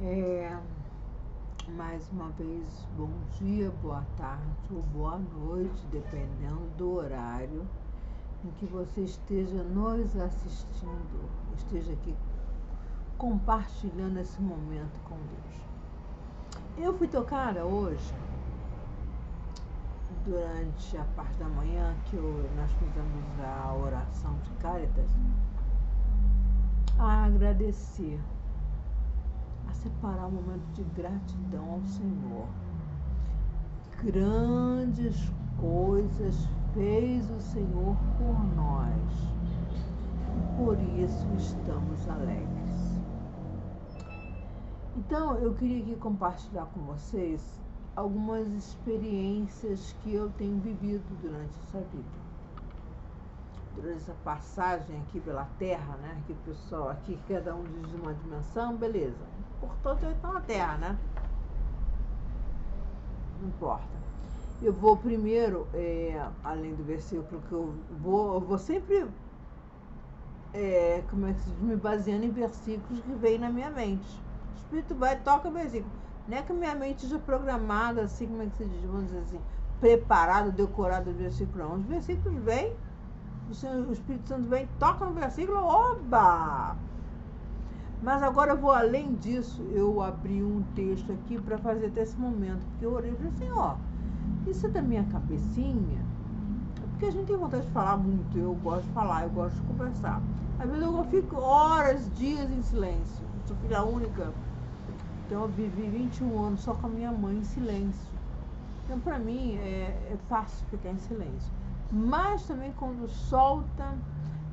É, mais uma vez, bom dia, boa tarde ou boa noite, dependendo do horário em que você esteja nos assistindo, esteja aqui compartilhando esse momento com Deus. Eu fui tocada hoje, durante a parte da manhã, que nós fizemos a oração de Cáritas, a agradecer, a separar um momento de gratidão ao Senhor. Grandes coisas fez o Senhor por nós, e por isso estamos alegres. Então, eu queria aqui compartilhar com vocês algumas experiências que eu tenho vivido durante essa vida. Durante essa passagem aqui pela Terra, né? Que o pessoal aqui, cada um diz uma dimensão, beleza. O importante é estar na Terra, né? Não importa. Eu vou primeiro, além do versículo que eu vou sempre, como é que se diz, me baseando em versículos que vêm na minha mente. O Espírito vai e toca o versículo. Não é que a minha mente já programada, assim, como é que se diz, vamos dizer assim, preparado, decorado o versículo, não. Os versículos vêm, o Espírito Santo vem, toca no versículo, oba! Mas agora eu vou além disso, eu abri um texto aqui para fazer até esse momento, porque eu orei e falei assim, ó, isso é da minha cabecinha, porque a gente tem vontade de falar muito, eu gosto de falar, eu gosto de conversar. Às vezes eu fico horas, dias em silêncio, eu sou filha única, então eu vivi 21 anos só com a minha mãe em silêncio. Então para mim é fácil ficar em silêncio. Mas também quando solta,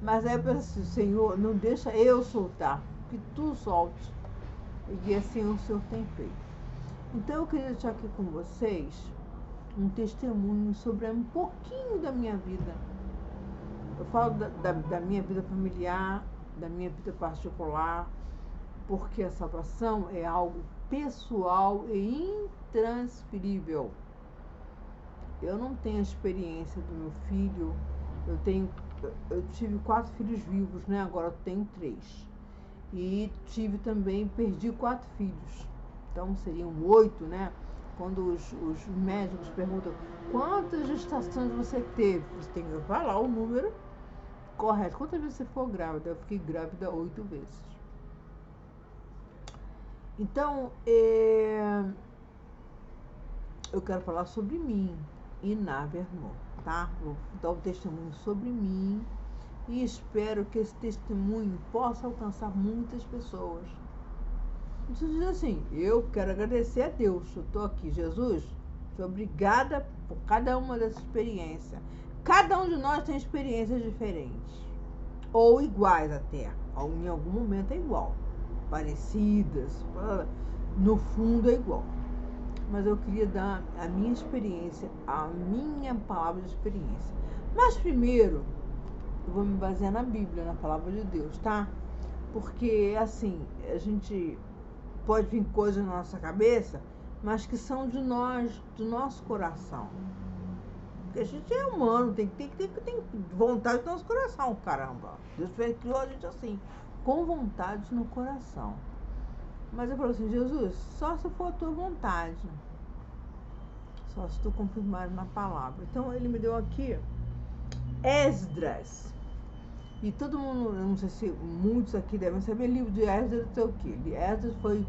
mas aí eu penso assim, Senhor, não deixa eu soltar, que tu solte. E assim o Senhor tem feito. Então eu queria deixar aqui com vocês um testemunho sobre um pouquinho da minha vida. Eu falo da minha vida familiar, da minha vida particular, porque a salvação é algo pessoal e intransferível. Eu não tenho a experiência do meu filho, eu tive 4 filhos vivos, né? Agora eu tenho 3. E perdi 4 filhos. Então seriam 8, né? Quando os médicos perguntam quantas gestações você teve, você tem que falar o número correto. Quantas vezes você ficou grávida? Eu fiquei grávida 8 vezes. Então, eu quero falar sobre mim e Naverno, tá? Vou dar um testemunho sobre mim e espero que esse testemunho possa alcançar muitas pessoas. Você diz assim, eu quero agradecer a Deus, eu estou aqui, Jesus, sou obrigada por cada uma dessas experiências. Cada um de nós tem experiências diferentes, ou iguais até, em algum momento é igual, parecidas, no fundo é igual. Mas eu queria dar a minha experiência, a minha palavra de experiência. Mas primeiro, eu vou me basear na Bíblia, na palavra de Deus, tá? Porque, assim, a gente pode vir coisas na nossa cabeça, mas que são de nós, do nosso coração. Porque a gente é humano, tem vontade do nosso coração, caramba. Deus criou a gente assim, com vontade no coração. Mas eu falo assim, Jesus, só se for a tua vontade. Só se tu confirmar na palavra. Então ele me deu aqui Esdras. E todo mundo, não sei se muitos aqui devem saber, livro de Esdras, não sei o quê. Esdras foi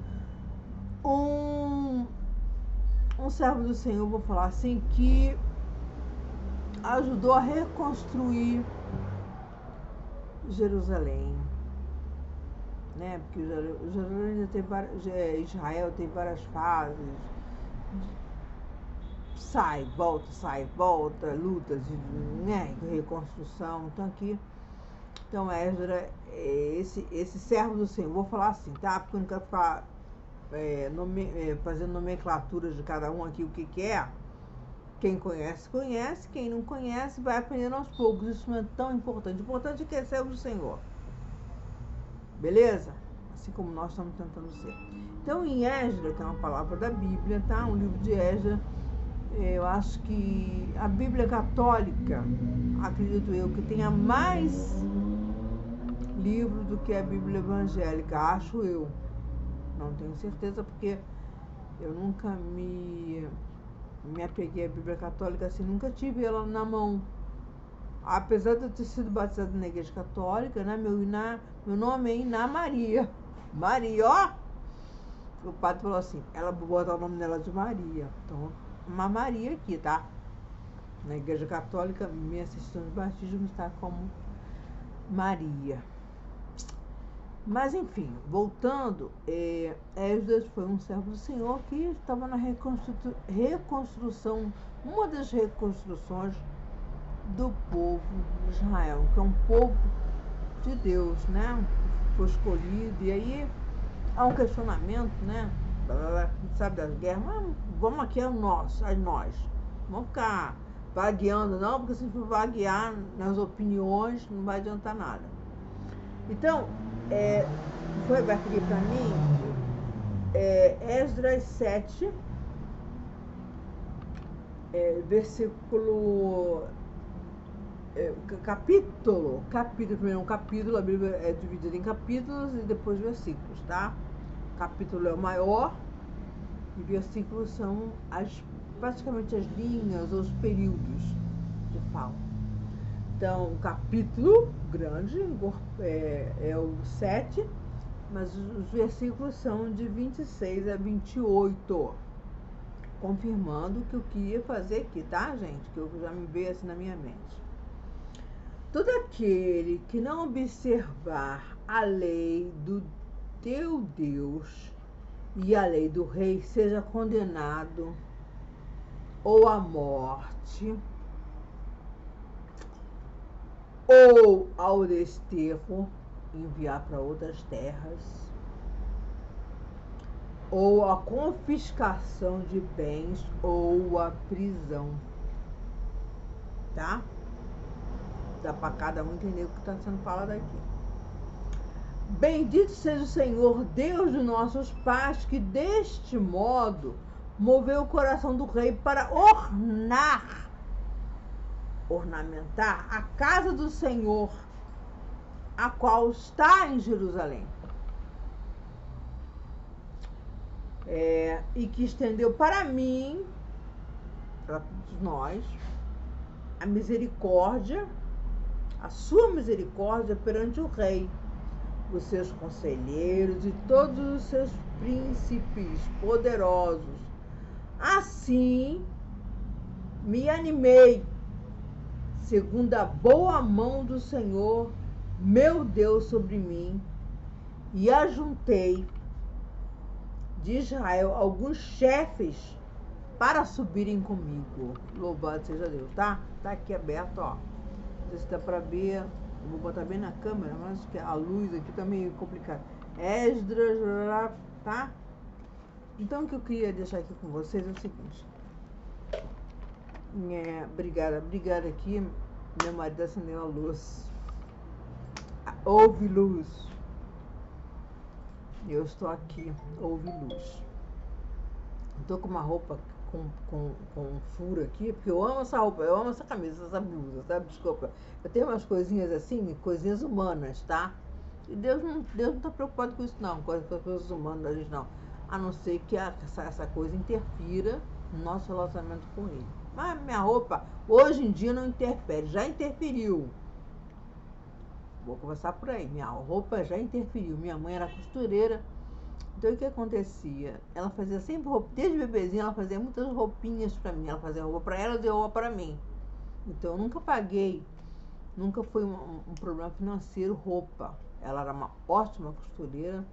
um servo do Senhor, vou falar assim, que ajudou a reconstruir Jerusalém. Né? Porque Israel tem várias fases, sai, volta, lutas, né? Reconstrução. Então Esdras, esse servo do Senhor, vou falar assim, tá? Porque eu não quero ficar fazendo nomenclaturas de cada um aqui o que é. Quem conhece, conhece, quem não conhece vai aprendendo aos poucos. Isso não é tão importante. O importante é que é servo do Senhor. Beleza? Assim como nós estamos tentando ser. Então, em Esdras, que é uma palavra da Bíblia, tá? Um livro de Esdras, eu acho que a Bíblia católica, acredito eu, que tenha mais livros do que a Bíblia evangélica, acho eu. não tenho certeza, porque eu nunca me apeguei à Bíblia Católica assim, nunca tive ela na mão. Apesar de eu ter sido batizada na Igreja Católica, né, meu nome é Iná Maria. Maria, ó! O padre falou assim, ela vou botar o nome dela de Maria. Então, uma Maria aqui, tá? Na Igreja Católica, minha certidão de batismo está como Maria. Mas, enfim, voltando, Esdras foi um servo do Senhor que estava na reconstrução, uma das reconstruções do povo de Israel, que é um povo de Deus, né? Foi escolhido, e aí há um questionamento, né? Sabe, das guerras, mas vamos aqui a nós. Vamos ficar vagueando, não, porque se for vaguear nas opiniões, não vai adiantar nada. Então, foi aberto aqui para mim, Esdras 7, versículo, capítulo, primeiro um capítulo, a Bíblia é dividida em capítulos e depois versículos, tá? Capítulo é o maior e versículos são praticamente as linhas ou os períodos de fala. Então, o capítulo grande é o 7, mas os versículos são de 26 a 28, confirmando que eu queria fazer aqui, tá, gente? Que eu já me veio assim na minha mente. Todo aquele que não observar a lei do teu Deus e a lei do rei seja condenado ou à morte, ou ao desterro, enviar para outras terras, ou a confiscação de bens, ou a prisão. Tá? Dá para cada um entender o que está sendo falado aqui. Bendito seja o Senhor, Deus de nossos pais, que deste modo moveu o coração do rei para ornamentar a casa do Senhor, a qual está em Jerusalém. E que estendeu para mim, para todos nós, a misericórdia, a sua misericórdia perante o rei, os seus conselheiros e todos os seus príncipes poderosos. Assim me animei, segundo a boa mão do Senhor, meu Deus, sobre mim, e ajuntei de Israel alguns chefes para subirem comigo. Louvado seja Deus, tá? Tá aqui aberto, ó. Não sei se dá pra ver. Eu vou botar bem na câmera, mas que a luz aqui tá meio complicada. Esdras, tá? Então, o que eu queria deixar aqui com vocês é o seguinte. Obrigada aqui. Meu marido acendeu a luz. Houve luz. Eu estou aqui, houve luz. Estou com uma roupa com um furo aqui, porque eu amo essa roupa, eu amo essa camisa, essa blusa, sabe? Desculpa. Eu tenho umas coisinhas assim, coisinhas humanas, tá? E Deus não está preocupado com isso, não, com as coisas humanas da gente, não. A não ser que essa coisa interfira no nosso relacionamento com Ele. Mas minha roupa, hoje em dia, não interfere, já interferiu. Vou começar por aí. Minha roupa já interferiu. Minha mãe era costureira. Então, o que acontecia? Ela fazia sempre roupa. Desde bebezinha, ela fazia muitas roupinhas pra mim. Ela fazia roupa pra ela e roupa pra mim. Então, eu nunca paguei. Nunca foi um problema financeiro roupa. Ela era uma ótima costureira.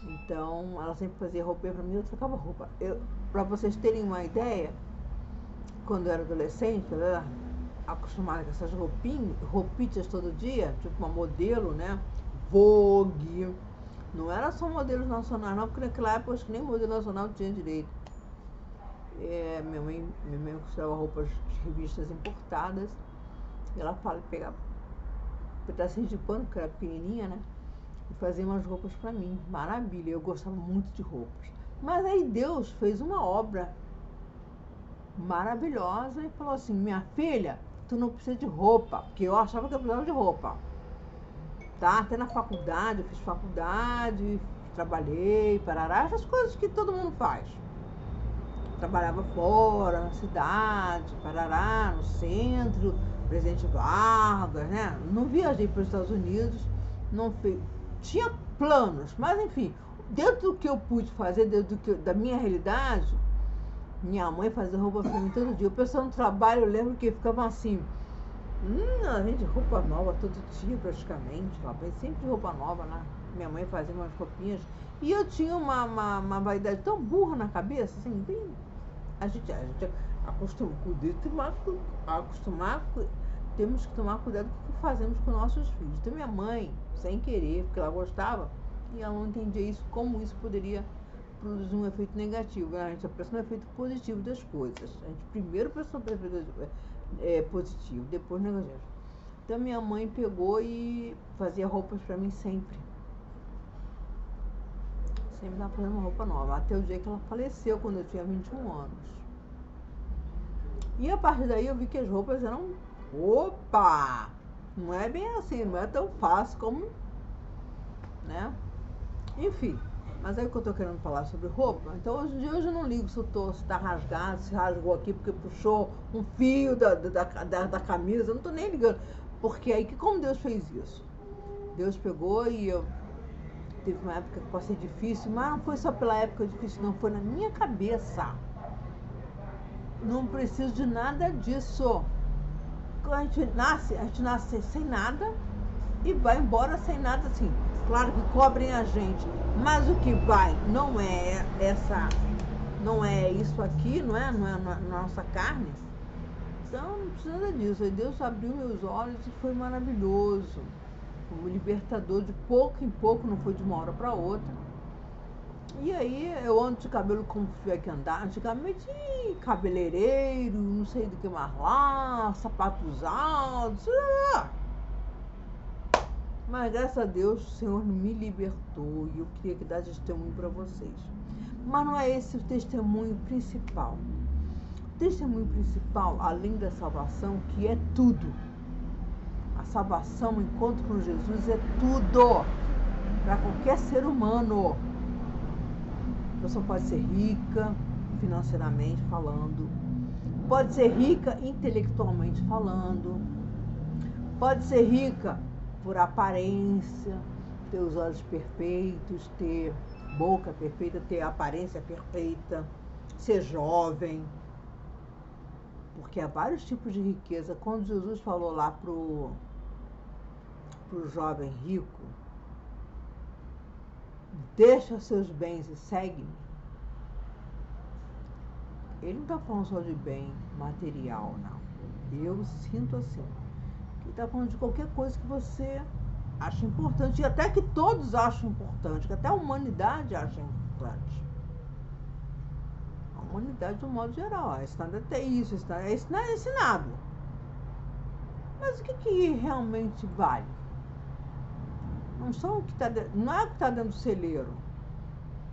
Então, ela sempre fazia roupinha pra mim e eu trocava roupa. Pra vocês terem uma ideia, quando eu era adolescente, ela era acostumada com essas roupitas todo dia, tipo uma modelo, né? Vogue. Não era só modelos nacionais, não, porque naquela época acho que nem modelo nacional tinha direito. Minha mãe costurava roupas de revistas importadas. E ela pegava pedacinhos de pano, que era pequenininha, né? E fazia umas roupas pra mim. Maravilha, eu gostava muito de roupas. Mas aí Deus fez uma obra maravilhosa e falou assim: minha filha, tu não precisa de roupa, porque eu achava que eu precisava de roupa, tá? Até na faculdade, eu fiz faculdade, trabalhei, parará, essas coisas que todo mundo faz. Trabalhava fora, na cidade, parará, no centro, Presidente Vargas, né? Não viajei para os Estados Unidos, não fui, tinha planos, mas enfim, dentro do que eu pude fazer, da minha realidade, minha mãe fazia roupa para mim todo dia. O pessoal no trabalho, eu lembro que ficavam assim, a gente roupa nova todo dia praticamente, lá, sempre roupa nova, né? Minha mãe fazia umas roupinhas. E eu tinha uma vaidade tão burra na cabeça, assim, bem. A gente temos que tomar cuidado com o que fazemos com nossos filhos. Então minha mãe, sem querer, porque ela gostava, e ela não entendia isso, como isso poderia produzir um efeito negativo. A gente pensa no efeito positivo das coisas. A gente primeiro pensa no efeito positivo, depois negativo. Então minha mãe pegou e fazia roupas para mim sempre. Sempre estava fazendo uma roupa nova, até o dia que ela faleceu, quando eu tinha 21 anos. E a partir daí eu vi que as roupas eram, opa, não é bem assim, não é tão fácil como, né? Enfim, mas aí que eu tô querendo falar sobre roupa. Então hoje em dia eu não ligo se tá rasgado, se rasgou aqui porque puxou um fio da camisa, eu não tô nem ligando. Porque aí, como Deus fez isso? Deus pegou e eu... Teve uma época que passei difícil, mas não foi só pela época difícil, não, foi na minha cabeça. Não preciso de nada disso. Quando a gente nasce sem nada e vai embora sem nada, assim. Claro que cobrem a gente, mas o que vai não é não é isso aqui, não é na nossa carne. Então não precisa nada disso. Aí Deus abriu meus olhos e foi maravilhoso. O libertador, de pouco em pouco, não foi de uma hora para outra. E aí eu ando de cabelo como tiver que andar. Antigamente, cabeleireiro, não sei do que mais lá, sapatos altos, mas graças a Deus o Senhor me libertou e eu queria que dar testemunho para vocês. Mas não é esse o testemunho principal. O testemunho principal, além da salvação, que é tudo. A salvação, o encontro com Jesus é tudo para qualquer ser humano. A pessoa pode ser rica, financeiramente falando, pode ser rica intelectualmente falando, pode ser rica por aparência, ter os olhos perfeitos, ter boca perfeita, ter aparência perfeita, ser jovem. Porque há vários tipos de riqueza. Quando Jesus falou lá pro jovem rico, deixa seus bens e segue-me, ele não está falando só de bem material, não. Eu sinto assim, que ele está falando de qualquer coisa que você acha importante, e até que todos acham importante, que até a humanidade acha importante. A humanidade, de um modo geral, ensinado até isso, é ensinado. Mas o que realmente vale? Não são o que tá, não é o que está dentro do celeiro.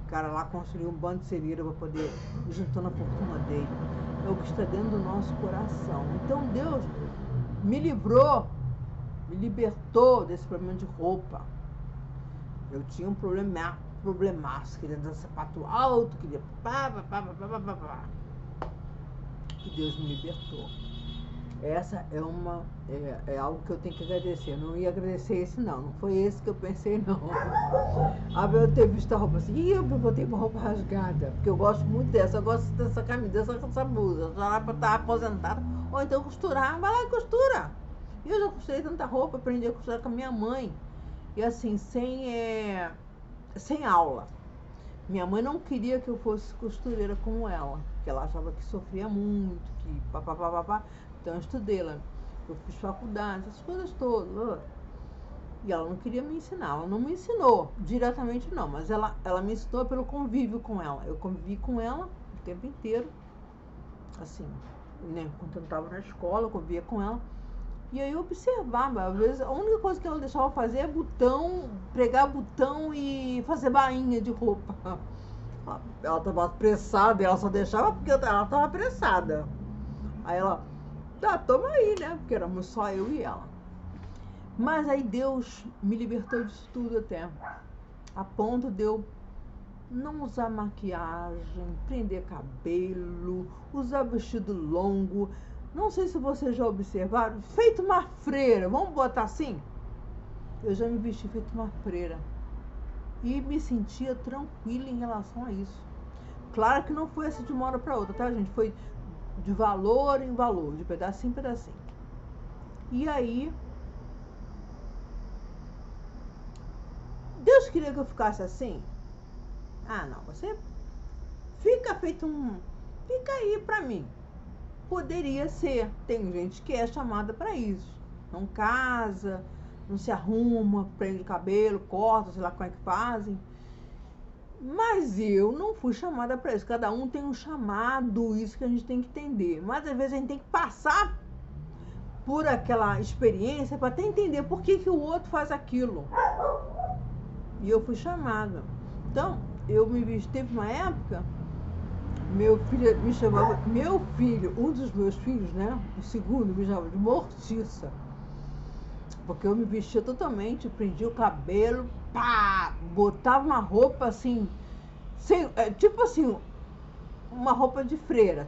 O cara lá construiu um bando de celeiro para poder ir juntando a fortuna dele. É o que está dentro do nosso coração. Então Deus me livrou, me libertou desse problema de roupa. Eu tinha um problemaço, queria dar sapato alto, queria pá. E Deus me libertou. Essa é algo que eu tenho que agradecer. Eu não ia agradecer esse não foi esse que eu pensei não. Eu ter visto a roupa assim, eu botei uma roupa rasgada, porque eu gosto muito dessa, eu gosto dessa camisa, dessa blusa, já lá para estar aposentada, ou então costurar, vai lá e costura. E eu já costurei tanta roupa, aprendi a costurar com a minha mãe, e assim, sem aula. Minha mãe não queria que eu fosse costureira como ela, porque ela achava que sofria muito, que papapá. Então eu estudei lá, eu fiz faculdade, essas coisas todas. E ela não queria me ensinar, ela não me ensinou diretamente não, mas ela me ensinou pelo convívio com ela. Eu convivi com ela o tempo inteiro, assim, né? Quando eu estava na escola, eu convivia com ela. E aí eu observava, às vezes a única coisa que ela deixava fazer é pregar botão e fazer bainha de roupa. Ela estava apressada, ela só deixava porque ela estava apressada. Aí ela, toma aí, né? Porque éramos só eu e ela. Mas aí Deus me libertou disso tudo até. A ponto de eu não usar maquiagem, prender cabelo, usar vestido longo. Não sei se vocês já observaram, feito uma freira, vamos botar assim? Eu já me vesti feito uma freira e me sentia tranquila em relação a isso. Claro que não foi assim de uma hora para outra, tá, gente? Foi de valor em valor, de pedacinho em pedacinho. E aí, Deus queria que eu ficasse assim? Ah, não, você fica feito um... Fica aí pra mim. Poderia ser. Tem gente que é chamada para isso. Não casa, não se arruma, prende o cabelo, corta, sei lá como é que fazem. Mas eu não fui chamada para isso. Cada um tem um chamado, isso que a gente tem que entender. Mas às vezes a gente tem que passar por aquela experiência para até entender por que o outro faz aquilo. E eu fui chamada. Então, eu me vi, teve uma época, meu filho me chamava, um dos meus filhos, né? O segundo me chamava de Mortiça. Porque eu me vestia totalmente, prendia o cabelo, pá, botava uma roupa assim, sem, tipo assim, uma roupa de freira,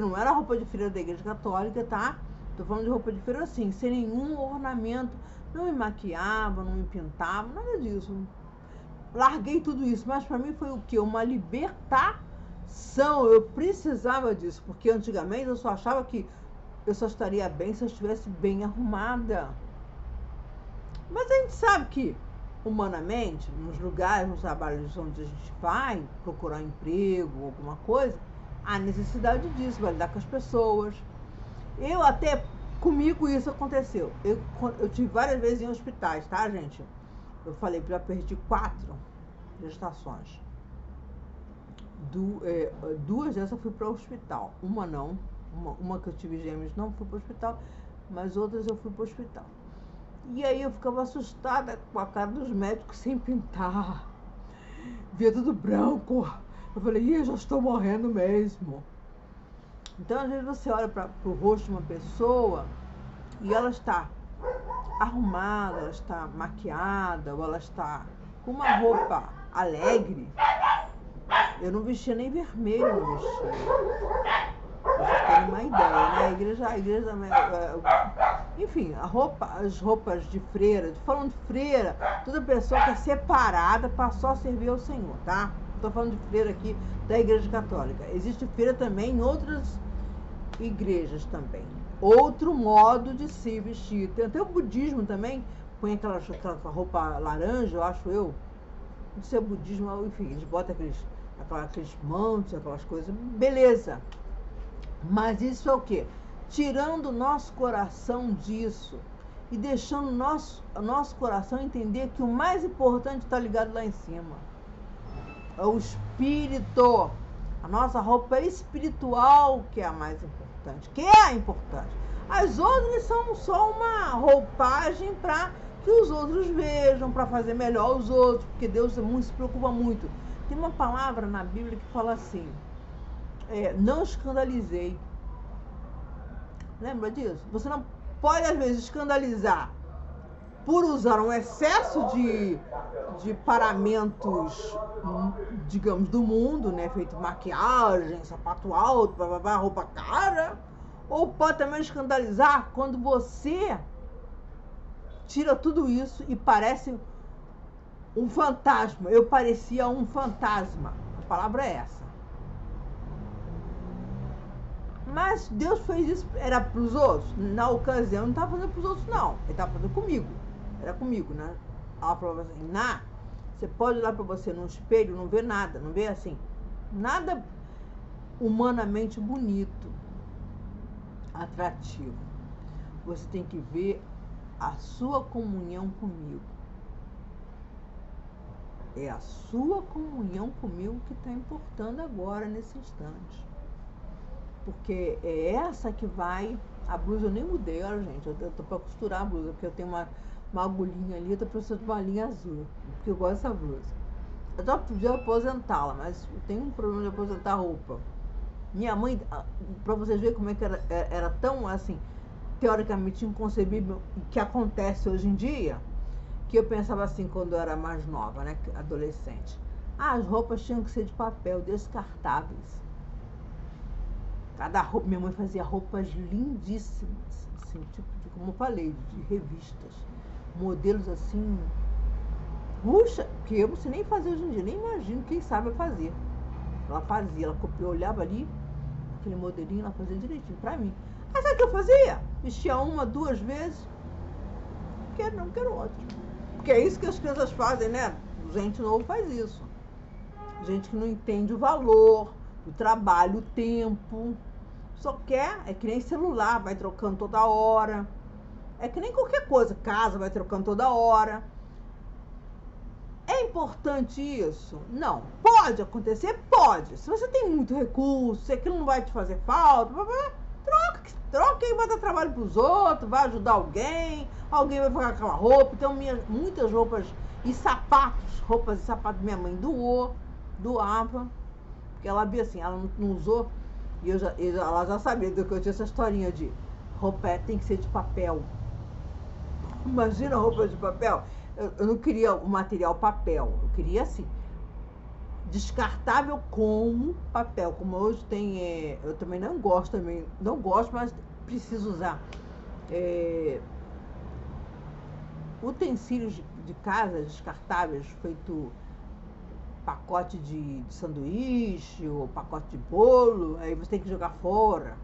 não era roupa de freira da igreja católica, tá? Tô falando de roupa de freira assim, sem nenhum ornamento, não me maquiava, não me pintava, nada disso. Larguei tudo isso, mas para mim foi o quê? Uma libertação. Eu precisava disso, porque antigamente eu só achava que eu só estaria bem se eu estivesse bem arrumada. Mas a gente sabe que, humanamente, nos lugares, nos trabalhos onde a gente vai procurar um emprego, alguma coisa, há necessidade disso, vai lidar com as pessoas. Eu até, comigo isso aconteceu. Eu tive várias vezes em hospitais, tá, gente? Eu falei que já perdi 4 gestações. 2 dessas eu fui para o hospital. Uma não. Uma que eu tive gêmeos não fui para o hospital, mas outras eu fui para o hospital. E aí eu ficava assustada com a cara dos médicos sem pintar. Via tudo branco. Eu falei, eu já estou morrendo mesmo. Então, às vezes você olha para o rosto de uma pessoa e ela está arrumada, ela está maquiada, ou ela está com uma roupa alegre. Eu não vestia nem vermelho no vestido. Vocês terem uma ideia, né? A igreja enfim, as roupas de freira, falando de freira, toda pessoa que é separada passou a servir ao Senhor, tá? Estou falando de freira aqui da igreja católica. Existe freira também em outras igrejas também. Outro modo de se vestir. Tem até o budismo também, põe aquela roupa laranja, eu acho eu. Não sei se é budismo, enfim, eles botam aqueles mantos, aquelas coisas, beleza. Mas isso é o quê? Tirando o nosso coração disso e deixando o nosso coração entender que o mais importante está ligado lá em cima. É o espírito. A nossa roupa espiritual que é a mais importante. Que é a importante. As outras são só uma roupagem para que os outros vejam, para fazer melhor os outros, porque Deus se preocupa muito. Tem uma palavra na Bíblia que fala assim, não escandalizei. Lembra disso? Você não pode, às vezes, escandalizar por usar um excesso de paramentos, digamos, do mundo, né? Feito maquiagem, sapato alto, roupa cara. Ou pode também escandalizar quando você tira tudo isso e parece um fantasma. Eu parecia um fantasma. A palavra é essa. Mas Deus fez isso, era para os outros? Na ocasião, não estava fazendo para os outros, não. Ele estava fazendo comigo. Era comigo, né? Ela falou assim, você pode olhar para você num espelho, não vê nada, não vê assim, nada humanamente bonito, atrativo. Você tem que ver a sua comunhão comigo. É a sua comunhão comigo que está importando agora, nesse instante. Porque é essa que vai... A blusa eu nem mudei, olha, gente. Eu tô para costurar a blusa, porque eu tenho uma agulhinha ali, eu tô precisando de uma linha azul, porque eu gosto dessa blusa. Eu já podia aposentá-la, mas eu tenho um problema de aposentar a roupa. Minha mãe, para vocês verem como é que era tão, assim, teoricamente inconcebível, que acontece hoje em dia, que eu pensava assim quando eu era mais nova, né, adolescente. As roupas tinham que ser de papel, descartáveis. Cada roupa, minha mãe fazia roupas lindíssimas, assim, tipo de, como eu falei, de revistas. Modelos assim, puxa, que eu não sei nem fazer hoje em dia, nem imagino quem sabe fazer. Ela fazia, ela copiou, olhava ali, aquele modelinho, ela fazia direitinho pra mim. Mas sabe o que eu fazia? Vestia uma, duas vezes, quero outro. Porque é isso que as crianças fazem, né? Gente novo faz isso. Gente que não entende o valor, o trabalho, o tempo. Só quer, é que nem celular, vai trocando toda hora. É que nem qualquer coisa, casa vai trocando toda hora. É importante isso? Não. Pode acontecer? Pode. Se você tem muito recurso, se aquilo não vai te fazer falta, troca e vai dar trabalho para os outros, vai ajudar alguém vai pagar aquela roupa. Então, muitas roupas e sapatos, roupas e sapatos minha mãe doava, porque ela via assim, ela não usou, e ela já sabia do que eu tinha essa historinha de roupa tem que ser de papel. Imagina roupa de papel. Eu não queria o material papel, eu queria assim, descartável como papel, como hoje tem, eu também não gosto, mas preciso usar. Utensílios de casa descartáveis, feito pacote de sanduíche ou pacote de bolo, aí você tem que jogar fora.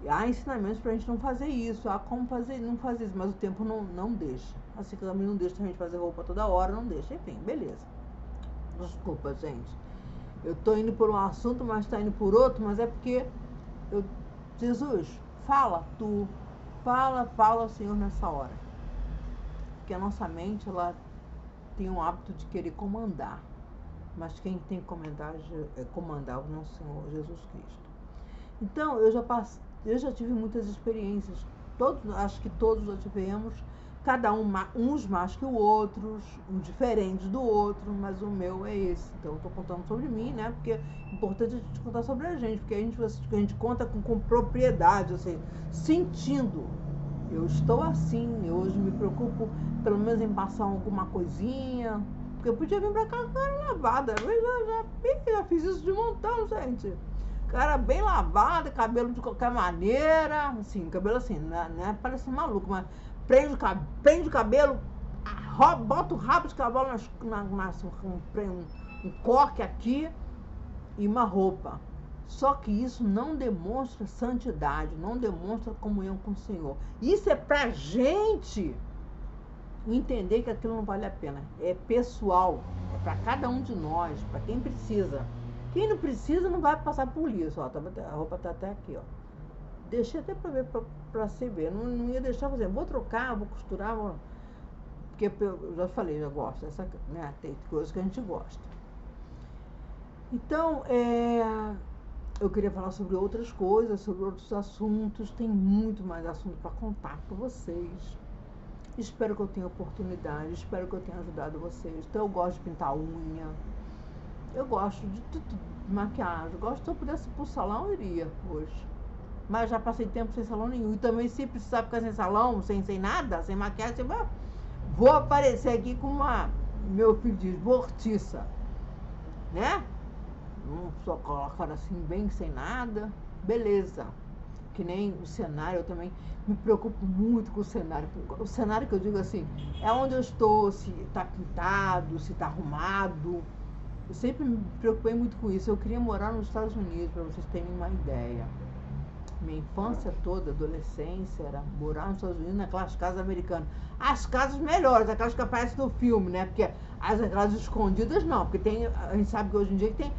Há ensinamentos pra gente não fazer isso, há como não fazer isso, mas o tempo não deixa. Assim que também não deixa a gente fazer roupa toda hora, não deixa. Enfim, beleza. Desculpa, gente. Eu tô indo por um assunto, mas tá indo por outro, mas é porque Jesus, fala tu, fala ao Senhor nessa hora. Porque a nossa mente, ela tem um hábito de querer comandar. Mas quem tem que comandar é o nosso Senhor Jesus Cristo. Então, eu já tive muitas experiências, acho que todos já tivemos, cada uns mais que os outros, uns diferentes do outro, mas o meu é esse. Então, eu estou contando sobre mim, né? Porque é importante a gente contar sobre a gente, porque a gente conta com propriedade, assim, sentindo. Eu estou assim, hoje me preocupo pelo menos em passar alguma coisinha, porque eu podia vir pra cá com a cara lavada. Eu já fiz isso de montão, gente. Cara bem lavada, cabelo de qualquer maneira, assim, cabelo assim, né? Parece maluco, mas prende o cabelo, bota o rabo de cavalo um coque aqui e uma roupa. Só que isso não demonstra santidade, não demonstra comunhão com o Senhor. Isso é pra gente entender que aquilo não vale a pena. É pessoal, é pra cada um de nós, pra quem precisa. Quem não precisa não vai passar por isso. Ó, a roupa tá até aqui, ó. Deixei até pra ver, pra você ver. Não ia deixar fazer. Vou trocar, vou costurar, porque eu já falei, eu gosto. Né, tem coisas que a gente gosta. Então, eu queria falar sobre outras coisas, sobre outros assuntos. Tem muito mais assunto para contar para vocês. Espero que eu tenha oportunidade, espero que eu tenha ajudado vocês. Então, eu gosto de pintar unha. Eu gosto de tudo, maquiagem. Se eu pudesse ir pro salão, eu iria hoje. Mas já passei tempo sem salão nenhum. E também, se precisar ficar sem salão, sem nada, sem maquiagem, vou aparecer aqui com meu filho diz, mortiça. Né? Não só colocar assim, bem sem nada. Beleza. Que nem o cenário, eu também me preocupo muito com o cenário. O cenário que eu digo assim, é onde eu estou, se está pintado, se está arrumado. Eu sempre me preocupei muito com isso. Eu queria morar nos Estados Unidos, para vocês terem uma ideia. Minha infância toda, adolescência, era morar nos Estados Unidos, naquelas casas americanas. As casas melhores, aquelas que aparecem no filme, né? Porque as casas escondidas não, porque a gente sabe que hoje em dia tem,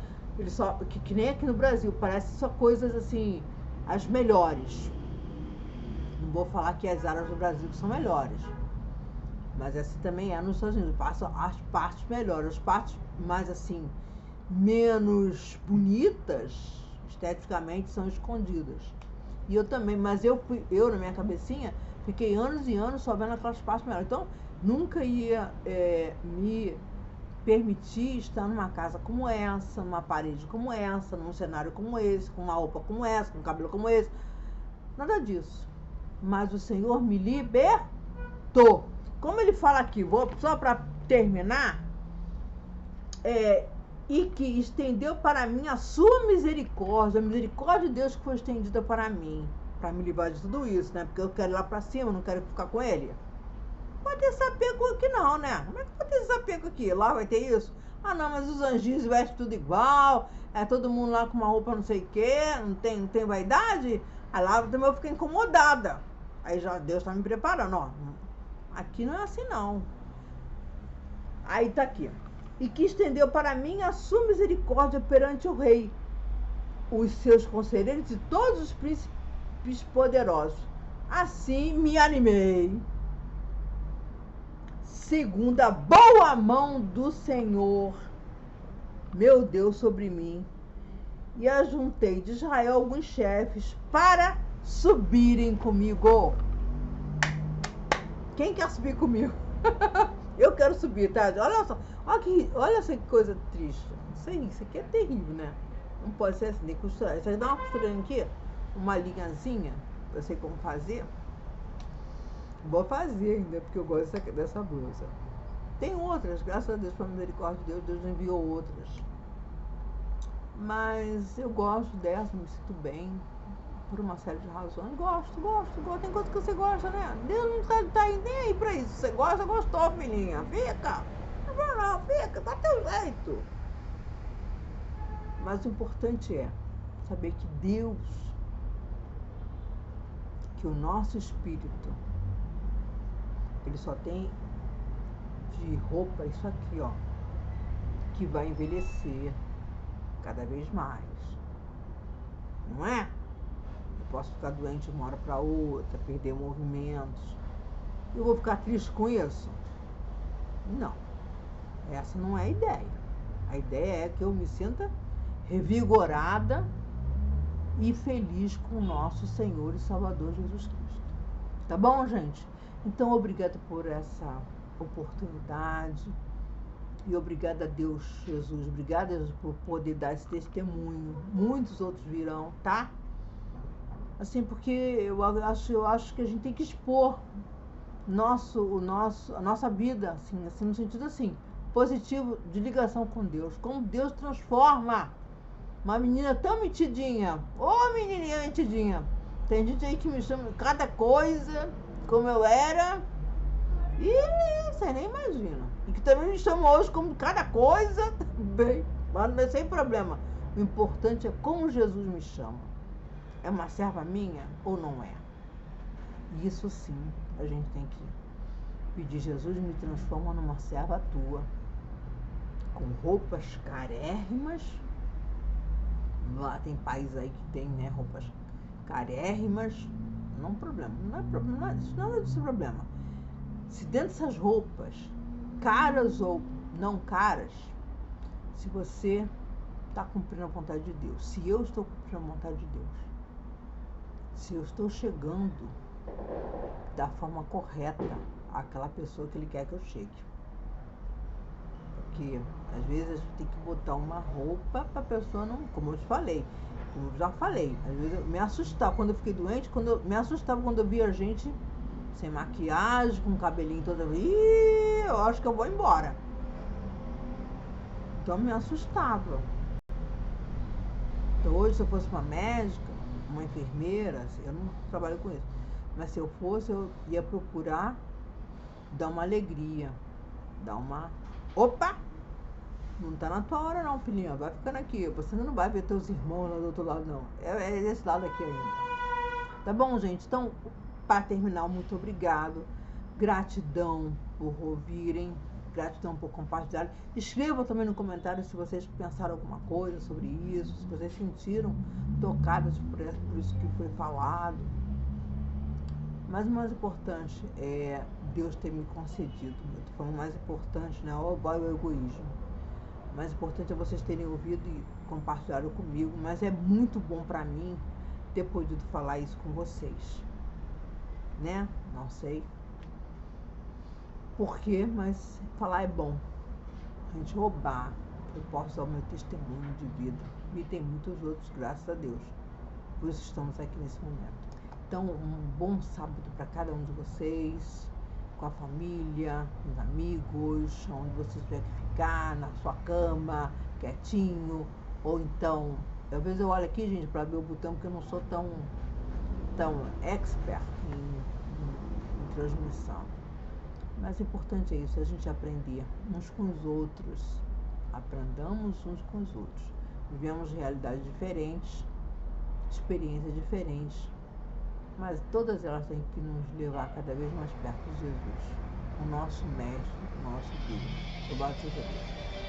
que nem aqui no Brasil, parece só coisas assim, as melhores. Não vou falar que as áreas do Brasil que são melhores. Mas assim também é nos Estados Unidos. As partes melhores, as partes mais assim, menos bonitas, esteticamente, são escondidas. E eu também, mas eu na minha cabecinha, fiquei anos e anos só vendo aquelas partes melhores. Então, nunca ia me permitir estar numa casa como essa, numa parede como essa, num cenário como esse, com uma roupa como essa, com um cabelo como esse. Nada disso. Mas o Senhor me libertou. Como ele fala aqui, só para terminar, E que estendeu para mim a sua misericórdia, a misericórdia de Deus que foi estendida para mim, para me livrar de tudo isso, né? Porque eu quero ir lá para cima, não quero ficar com ele. Pode ter esse apego aqui não, né? Como é que pode ter esse apego aqui? Lá vai ter isso? Ah, não, mas os anjinhos vestem tudo igual, é todo mundo lá com uma roupa não sei o quê, não tem vaidade? Aí lá também eu fiquei incomodada. Aí já Deus está me preparando, ó. Aqui não é assim não. Aí tá aqui. E que estendeu para mim a sua misericórdia perante o rei, os seus conselheiros e todos os príncipes poderosos. Assim me animei, segundo a boa mão do Senhor, meu Deus, sobre mim, e ajuntei de Israel alguns chefes para subirem comigo. Quem quer subir comigo? Eu quero subir, tá? Olha só, olha essa coisa triste. Isso aqui é terrível, né? Não pode ser assim, tem que costurar. Você dá uma costurinha aqui, uma linhazinha, eu sei como fazer. Vou fazer ainda, porque eu gosto dessa blusa. Tem outras, graças a Deus, pela misericórdia de Deus, Deus enviou outras. Mas eu gosto dessa, me sinto bem, por uma série de razões. Gosto. Tem coisa que você gosta, né? Deus não tá nem aí pra isso. Você gosta, gostou, filhinha. Fica. Não, fica, dá teu jeito. Mas o importante é saber que Deus, que o nosso espírito, ele só tem de roupa isso aqui, ó, que vai envelhecer cada vez mais. Não é? Eu posso ficar doente de uma hora para outra, perder movimentos. Eu vou ficar triste com isso? Não. Essa não é a ideia. A ideia é que eu me sinta revigorada e feliz com o nosso Senhor e Salvador Jesus Cristo. Tá bom, gente? Então, obrigada por essa oportunidade. E obrigada a Deus, Jesus. Obrigada, Jesus, por poder dar esse testemunho. Muitos outros virão, tá? Assim, porque eu acho que a gente tem que expor a nossa vida, assim, no sentido assim, positivo, de ligação com Deus. Como Deus transforma uma menina tão metidinha. Ô, menininha metidinha. Tem gente aí que me chama cada coisa, como eu era. E você nem imagina. E que também me chama hoje como cada coisa, bem, mas sem problema. O importante é como Jesus me chama. É uma serva minha ou não é? Isso sim, a gente tem que pedir: Jesus, me transforma numa serva tua, com roupas carérrimas. Lá tem países aí que tem, né, roupas carérrimas. Não é um problema, não é problema, não é desse problema. Se dentro dessas roupas, caras ou não caras, se você está cumprindo a vontade de Deus, se eu estou cumprindo a vontade de Deus, se eu estou chegando da forma correta àquela pessoa que Ele quer que eu chegue. Porque às vezes a gente tem que botar uma roupa para a pessoa não, como eu já falei, às vezes eu me assustava quando eu fiquei doente, me assustava quando eu via gente sem maquiagem, com o cabelinho todo, eu acho que eu vou embora. Então me assustava. Então hoje, se eu fosse uma médica, uma enfermeira, eu não trabalho com isso, mas se eu fosse, eu ia procurar dar uma alegria, dar uma... Opa! Não tá na tua hora não, filhinha, vai ficando aqui, você não vai ver teus irmãos lá do outro lado não, é desse lado aqui ainda. Tá bom, gente? Então, para terminar, muito obrigado, gratidão por ouvirem, gratidão por compartilhar. Escrevam também no comentário se vocês pensaram alguma coisa sobre isso, se vocês sentiram tocados por isso que foi falado. Mas o mais importante é Deus ter me concedido. Eu tô falando mais importante, né? O egoísmo. O mais importante é vocês terem ouvido e compartilhado comigo. Mas é muito bom para mim ter podido falar isso com vocês. Né? Não sei por quê, mas falar é bom. A gente roubar, eu posso dar o meu testemunho de vida. E tem muitos outros, graças a Deus. Por isso estamos aqui nesse momento. Então, um bom sábado para cada um de vocês. com a família, com os amigos, onde você tiver que ficar, na sua cama, quietinho, ou então, às vezes eu olho aqui, gente, para ver o botão, porque eu não sou tão expert em transmissão. Mas o importante é isso, a gente aprender uns com os outros. Aprendamos uns com os outros. Vivemos realidades diferentes, experiências diferentes, mas todas elas têm que nos levar cada vez mais perto de Jesus, o nosso mestre, o nosso Deus. Louvado seja Deus.